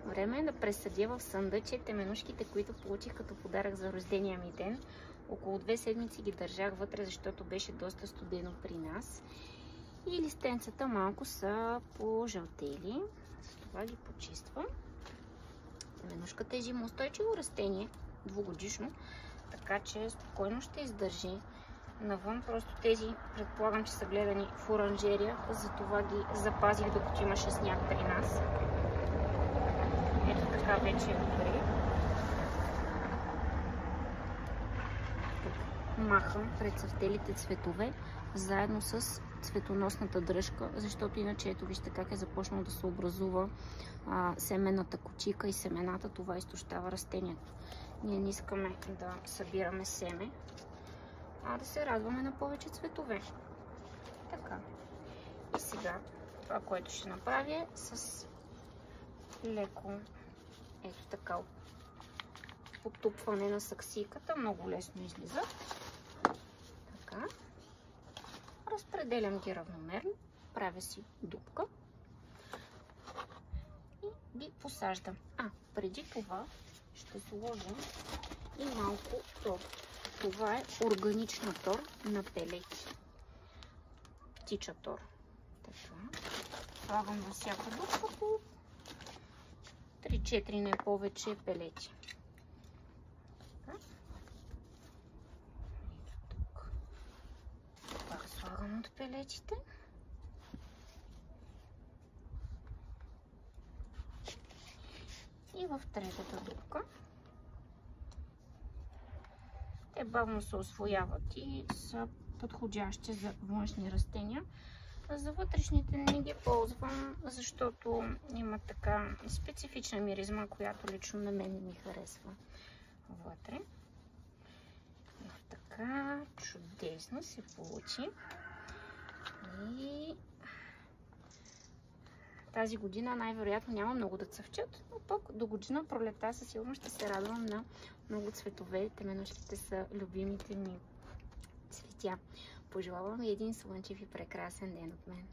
Време е да пресъдя в съндъче теменушките, които получих като подарък за рождения ми ден. Около 2 седмици ги държах вътре, защото беше доста студено при нас. И листенцата малко са пожълтели. С това ги почиствам. Теменушката е зимоустойчиво растение, двугодишно, така че спокойно ще издържи. Навън просто тези, предполагам, че са гледани в оранжерия, затова ги запазих докато имаше сняг при нас. Ето така вече е добре. Махам прецъфтелите цветове заедно с цветоносната дръжка, защото иначе ето вижте как е започнало да се образува семенната кочика и семената. Това изтощава растението. Ние не искаме да събираме семе, а да се радваме на повече цветове. Така. И сега това, което ще направя е с леко ето така потупване на саксийката. Много лесно излиза. Така. Разпределям ги равномерно. Правя си дупка. И ги посаждам. Преди това ще сложим и малко тор. Това е органична тор на пелети. Птича тор. Така. Слагам във всяка дупка по 3-4, не повече пелети. Така. Тук. Пак слагам от пелетите. И в третата дупка. Те бавно се усвояват и са подходящи за външни растения. За вътрешните не ги ползвам, защото има така специфична миризма, която лично на мен не ми харесва вътре. Така чудесно се получи. И тази година най-вероятно няма много да цъфчат, но пък до година пролета със сигурност ще се радвам на много цветове. Теменушките са любимите ми цветя. Пожелавам ви един слънчев и прекрасен ден от мен.